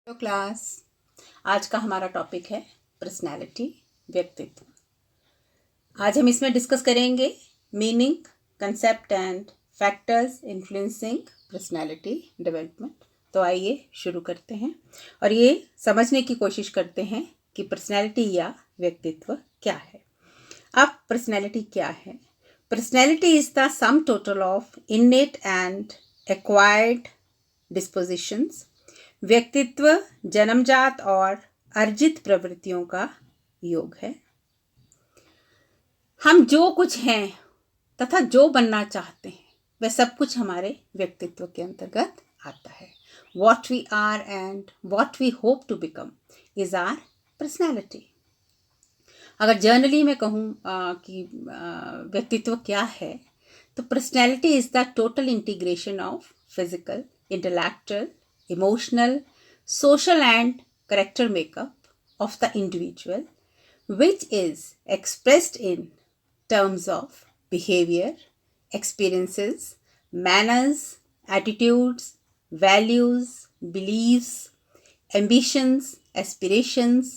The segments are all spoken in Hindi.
Hello class. आज का हमारा टॉपिक है पर्सनैलिटी, व्यक्तित्व। आज हम इसमें डिस्कस करेंगे meaning, concept and factors influencing personality development. तो आइए शुरू करते हैं और ये समझने की कोशिश करते हैं कि पर्सनैलिटी या व्यक्तित्व क्या है। अब पर्सनैलिटी क्या है? Personality is the sum total of innate and acquired dispositions. व्यक्तित्व जन्मजात और अर्जित प्रवृत्तियों का योग है। हम जो कुछ हैं तथा जो बनना चाहते हैं वह सब कुछ हमारे व्यक्तित्व के अंतर्गत आता है। What we are and what we hope to become is our personality. अगर जर्नली मैं कहूँ कि व्यक्तित्व क्या है, तो personality is the total integration of physical, intellectual, emotional, social and character makeup of the individual, which is expressed in terms of behavior, experiences, manners, attitudes, values, beliefs, ambitions, aspirations,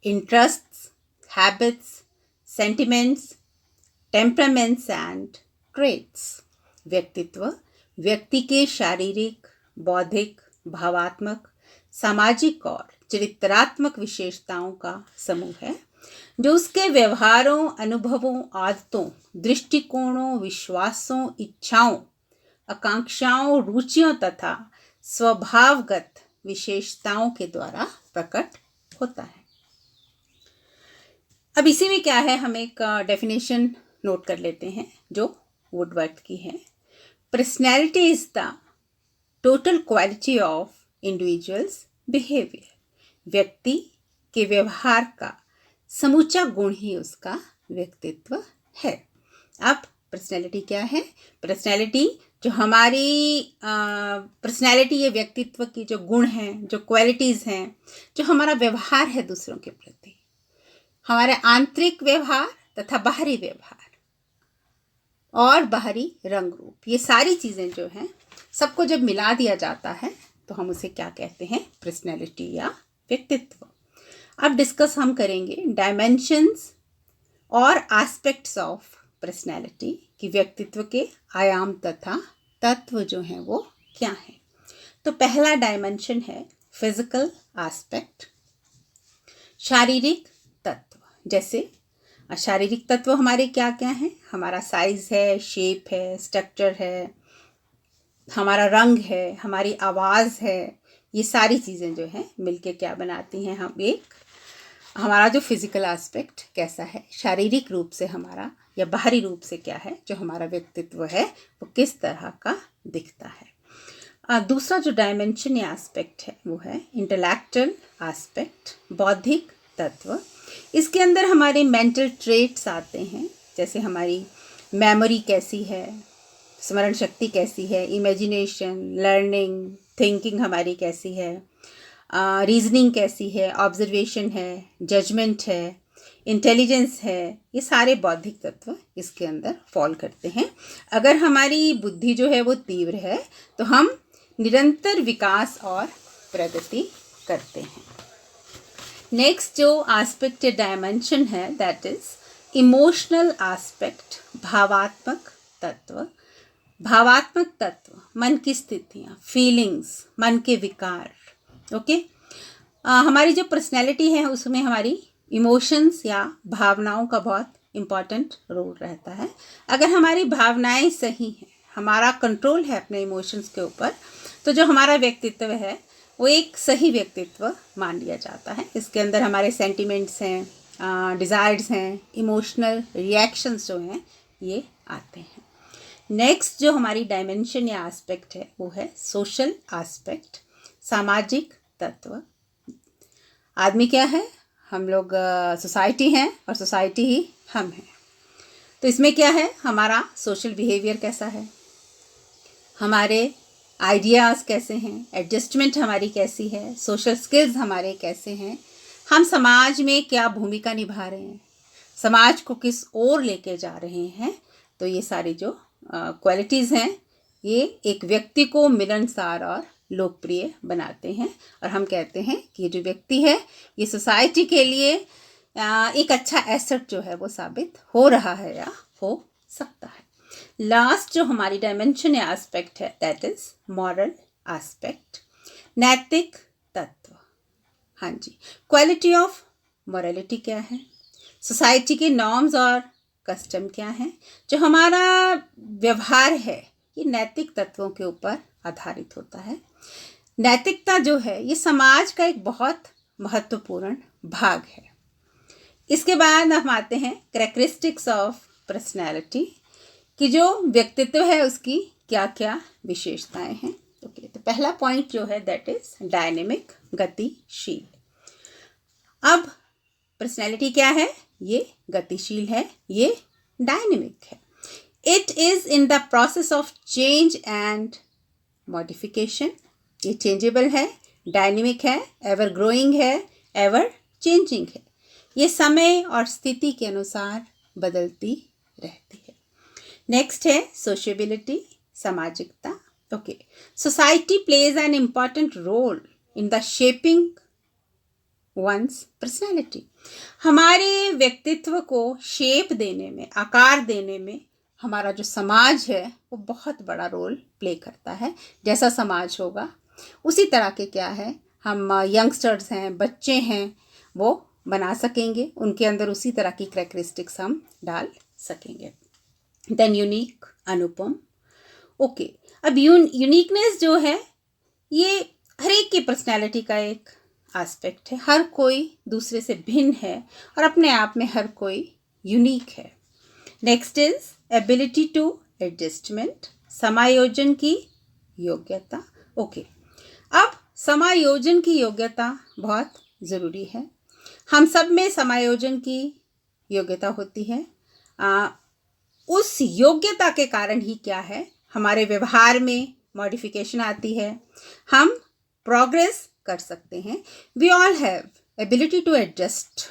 interests, habits, sentiments, temperaments and traits. व्यक्तित्व व्यक्ति के शारीरिक, बौद्धिक, भावात्मक, सामाजिक और चरित्रात्मक विशेषताओं का समूह है जो उसके व्यवहारों, अनुभवों, आदतों, दृष्टिकोणों, विश्वासों, इच्छाओं, आकांक्षाओं, रुचियों तथा स्वभावगत विशेषताओं के द्वारा प्रकट होता है। अब इसी में क्या है, हम एक डेफिनेशन नोट कर लेते हैं जो वुडवर्थ की है। Personality is the total quality of individuals behaviour. व्यक्ति के व्यवहार का समूचा गुण ही उसका व्यक्तित्व है। अब पर्सनैलिटी क्या है? पर्सनैलिटी जो हमारी पर्सनैलिटी ये व्यक्तित्व की जो गुण हैं, जो क्वालिटीज़ हैं, जो हमारा व्यवहार है दूसरों के प्रति, हमारे आंतरिक व्यवहार तथा बाहरी व्यवहार और बाहरी रंग रूप, ये सारी चीज़ें जो हैं सबको जब मिला दिया जाता है तो हम उसे क्या कहते हैं? पर्सनैलिटी या व्यक्तित्व। अब डिस्कस हम करेंगे डायमेंशंस और एस्पेक्ट्स ऑफ पर्सनैलिटी कि व्यक्तित्व के आयाम तथा तत्व जो हैं वो क्या हैं। तो पहला डायमेंशन है फिजिकल एस्पेक्ट, शारीरिक तत्व। जैसे शारीरिक तत्व हमारे क्या क्या हैं? हमारा साइज है, शेप है, स्ट्रक्चर है, हमारा रंग है, हमारी आवाज़ है, ये सारी चीज़ें जो हैं मिलके क्या बनाती हैं? हम एक हमारा जो फिजिकल एस्पेक्ट कैसा है, शारीरिक रूप से हमारा या बाहरी रूप से क्या है, जो हमारा व्यक्तित्व है वो किस तरह का दिखता है। दूसरा जो डायमेंशन या एस्पेक्ट है वो है इंटेलेक्चुअल एस्पेक्ट, बौद्धिक तत्व। इसके अंदर हमारे मेंटल ट्रेट्स आते हैं, जैसे हमारी मेमोरी कैसी है, स्मरण शक्ति कैसी है, इमेजिनेशन, लर्निंग, थिंकिंग हमारी कैसी है, रीजनिंग कैसी है, ऑब्जर्वेशन है, जजमेंट है, इंटेलिजेंस है, ये सारे बौद्धिक तत्व इसके अंदर फॉल करते हैं। अगर हमारी बुद्धि जो है वो तीव्र है तो हम निरंतर विकास और प्रगति करते हैं। नेक्स्ट जो एस्पेक्ट या डायमेंशन है दैट इज इमोशनल एस्पेक्ट, भावात्मक तत्व। भावात्मक तत्व मन की स्थितियाँ, फीलिंग्स, मन के विकार। ओके हमारी जो पर्सनैलिटी है उसमें हमारी इमोशंस या भावनाओं का बहुत इम्पॉर्टेंट रोल रहता है। अगर हमारी भावनाएं सही हैं, हमारा कंट्रोल है अपने इमोशंस के ऊपर, तो जो हमारा व्यक्तित्व है वो एक सही व्यक्तित्व मान लिया जाता है। इसके अंदर हमारे सेंटिमेंट्स हैं, डिज़ायर्स हैं, इमोशनल रिएक्शंस जो हैं ये आते हैं। नेक्स्ट जो हमारी डायमेंशन या एस्पेक्ट है वो है सोशल एस्पेक्ट, सामाजिक तत्व। आदमी क्या है? हम लोग सोसाइटी हैं और सोसाइटी ही हम हैं। तो इसमें क्या है, हमारा सोशल बिहेवियर कैसा है, हमारे आइडियाज़ कैसे हैं, एडजस्टमेंट हमारी कैसी है, सोशल स्किल्स हमारे कैसे हैं, हम समाज में क्या भूमिका निभा रहे हैं, समाज को किस ओर लेके जा रहे हैं। तो ये सारी जो क्वालिटीज़ हैं ये एक व्यक्ति को मिलनसार और लोकप्रिय बनाते हैं और हम कहते हैं कि ये जो व्यक्ति है ये सोसाइटी के लिए एक अच्छा एसेट जो है वो साबित हो रहा है या हो सकता है। लास्ट जो हमारी डायमेंशन या एस्पेक्ट है दैट इज मॉरल एस्पेक्ट, नैतिक तत्व। हाँ जी, क्वालिटी ऑफ मॉरलिटी क्या है, सोसाइटी के नॉर्म्स और कस्टम क्या है, जो हमारा व्यवहार है ये नैतिक तत्वों के ऊपर आधारित होता है। नैतिकता जो है ये समाज का एक बहुत महत्वपूर्ण भाग है। इसके बाद हम आते हैं कैरेक्टरिस्टिक्स ऑफ पर्सनैलिटी, कि जो व्यक्तित्व है उसकी क्या क्या विशेषताएं हैं। ओके, तो पहला पॉइंट जो है दैट इज डायनेमिक, गतिशील। अब पर्सनैलिटी क्या है, ये गतिशील है, ये डायनेमिक है। It is in the process of change and modification. ये चेंजेबल है, डायनेमिक है, एवर ग्रोइंग है, एवर चेंजिंग है। ये समय और स्थिति के अनुसार बदलती रहती है। नेक्स्ट है सोशियबिलिटी, सामाजिकता। Okay, society plays an important role in the shaping one's personality. हमारे व्यक्तित्व को शेप देने में, आकार देने में हमारा जो समाज है वो बहुत बड़ा रोल प्ले करता है। जैसा समाज होगा उसी तरह के क्या है हम यंगस्टर्स हैं, बच्चे हैं, वो बना सकेंगे, उनके अंदर उसी तरह की कैरेक्टरिस्टिक्स हम डाल सकेंगे। देन यूनिक, अनुपम। ओके, अब यूनिकनेस जो है ये हर एक की पर्सनैलिटी का एक एस्पेक्ट है। हर कोई दूसरे से भिन्न है और अपने आप में हर कोई यूनिक है। Next is ability to adjustment, समायोजन की योग्यता। ओके, अब समायोजन की योग्यता बहुत ज़रूरी है। हम सब में समायोजन की योग्यता होती है। उस योग्यता के कारण ही क्या है हमारे व्यवहार में मॉडिफिकेशन आती है, हम प्रोग्रेस कर सकते हैं। We all have ability to adjust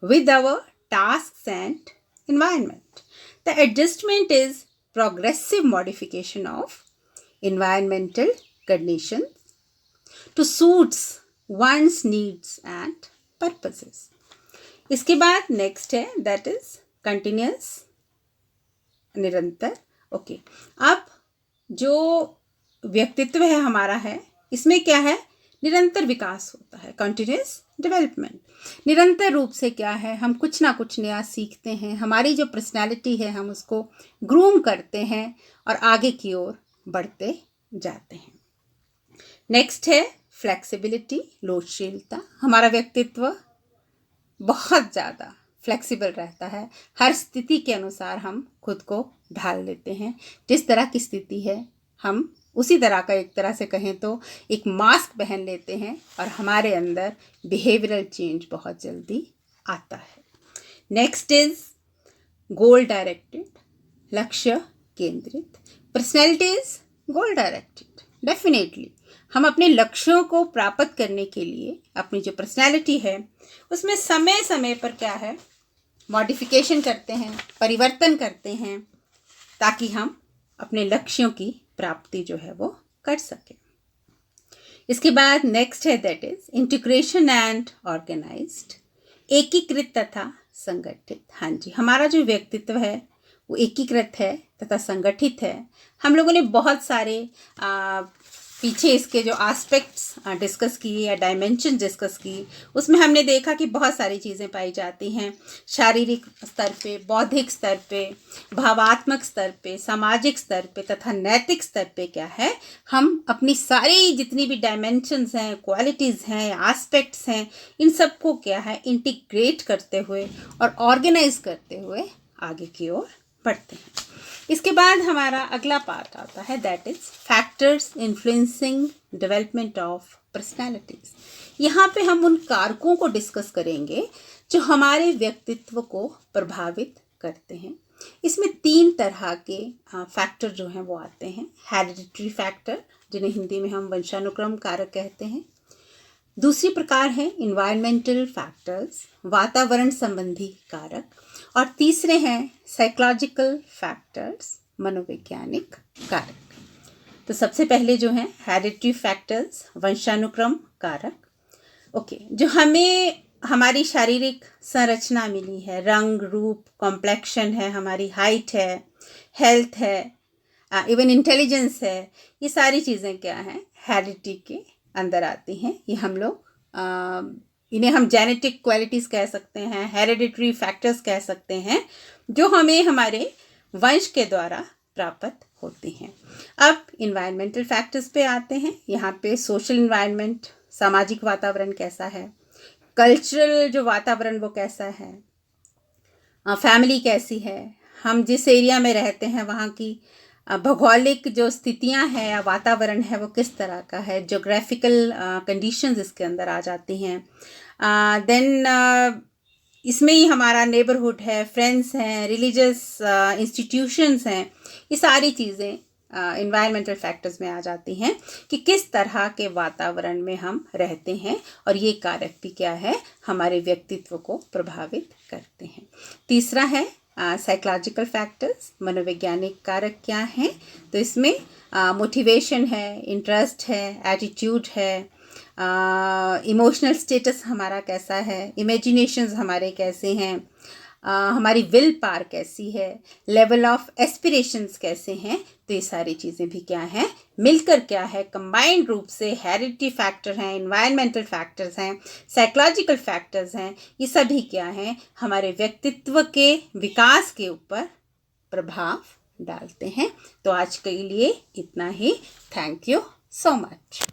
with our tasks and environment. The adjustment is progressive modification of environmental conditions to suits one's needs and purposes. इसके बाद नेक्स्ट है दैट इज कंटिन्यूस, निरंतर। ओके, अब जो व्यक्तित्व है हमारा है इसमें क्या है निरंतर विकास होता है, कंटिन्यूस डेवलपमेंट। निरंतर रूप से क्या है हम कुछ ना कुछ नया सीखते हैं, हमारी जो पर्सनालिटी है हम उसको ग्रूम करते हैं और आगे की ओर बढ़ते जाते हैं। नेक्स्ट है फ्लेक्सिबिलिटी, लोचशीलता। हमारा व्यक्तित्व बहुत ज़्यादा फ्लेक्सिबल रहता है, हर स्थिति के अनुसार हम खुद को ढाल लेते हैं। जिस तरह की स्थिति है हम उसी तरह का, एक तरह से कहें तो एक मास्क पहन लेते हैं और हमारे अंदर बिहेवियरल चेंज बहुत जल्दी आता है। नेक्स्ट इज गोल डायरेक्टेड, लक्ष्य केंद्रित। Personality is goal directed. Definitely हम अपने लक्ष्यों को प्राप्त करने के लिए अपनी जो पर्सनैलिटी है उसमें समय समय पर क्या है मॉडिफिकेशन करते हैं, परिवर्तन करते हैं, ताकि हम अपने लक्ष्यों की प्राप्ति जो है वो कर सके। इसके बाद नेक्स्ट है that is integration and organised, एकीकृत तथा संगठित। हाँ जी, हमारा जो व्यक्तित्व है वो एकीकृत है तथा संगठित है। हम लोगों ने बहुत सारे पीछे इसके जो एस्पेक्ट्स डिस्कस किए या डायमेंशन डिस्कस की, उसमें हमने देखा कि बहुत सारी चीज़ें पाई जाती हैं, शारीरिक स्तर पे, बौद्धिक स्तर पे, भावात्मक स्तर पे, सामाजिक स्तर पे तथा नैतिक स्तर पे क्या है हम अपनी सारी जितनी भी डायमेंशंस हैं, क्वालिटीज़ हैं, एस्पेक्ट्स हैं, इन सबको क्या है इंटीग्रेट करते हुए और ऑर्गेनाइज करते हुए आगे की ओर बढ़ते हैं। इसके बाद हमारा अगला पार्ट आता है that is factors influencing development of personalities. यहाँ पे हम उन कारकों को डिस्कस करेंगे जो हमारे व्यक्तित्व को प्रभावित करते हैं। इसमें 3 तरह के फैक्टर जो हैं वो आते हैं। हेरिडिटरी फैक्टर, जिन्हें हिंदी में हम वंशानुक्रम कारक कहते हैं। दूसरी प्रकार है इन्वायरमेंटल फैक्टर्स, वातावरण संबंधी कारक। और तीसरे हैं साइकोलॉजिकल फैक्टर्स, मनोवैज्ञानिक कारक। तो सबसे पहले जो है हेरिडिटरी फैक्टर्स, वंशानुक्रम कारक। ओके, जो हमें हमारी शारीरिक संरचना मिली है, रंग रूप, कॉम्प्लेक्शन है, हमारी हाइट है, हेल्थ है, इवन इंटेलिजेंस है, ये सारी चीज़ें क्या हैं, हेरिडिटी के अंदर आती हैं। ये हम लोग इन्हें हम जेनेटिक क्वालिटीज़ कह सकते हैं, हेरिडिटरी फैक्टर्स कह सकते हैं, जो हमें हमारे वंश के द्वारा प्राप्त होती हैं। अब इन्वायरमेंटल फैक्टर्स पे आते हैं। यहाँ पे सोशल इन्वायरमेंट, सामाजिक वातावरण कैसा है, कल्चरल जो वातावरण वो कैसा है, फैमिली कैसी है, हम जिस एरिया में रहते हैं वहाँ की भौगोलिक जो स्थितियाँ हैं या वातावरण है वो किस तरह का है, जोग्राफिकल कंडीशंस इसके अंदर आ जाती हैं। देन इसमें ही हमारा नेबरहुड है, फ्रेंड्स हैं, रिलीजियस इंस्टीट्यूशंस हैं, ये सारी चीज़ें इन्वायरमेंटल फैक्टर्स में आ जाती हैं कि किस तरह के वातावरण में हम रहते हैं, और ये कारक भी क्या है, हमारे व्यक्तित्व को प्रभावित करते हैं। तीसरा है साइकोलॉजिकल फैक्टर्स, मनोवैज्ञानिक कारक क्या हैं, तो इसमें मोटिवेशन है, इंटरेस्ट है, एटीट्यूड है, इमोशनल स्टेटस हमारा कैसा है, इमेजिनेशंस हमारे कैसे हैं, हमारी विल पावर कैसी है, लेवल ऑफ एस्पिरेशंस कैसे हैं, तो ये सारी चीज़ें भी क्या हैं, मिलकर क्या है, कंबाइंड रूप से हेरिडिटी फैक्टर हैं, इन्वायरमेंटल फैक्टर्स हैं, साइकोलॉजिकल फैक्टर्स हैं, ये सभी क्या हैं, हमारे व्यक्तित्व के विकास के ऊपर प्रभाव डालते हैं। तो आज के लिए इतना ही। Thank you so much.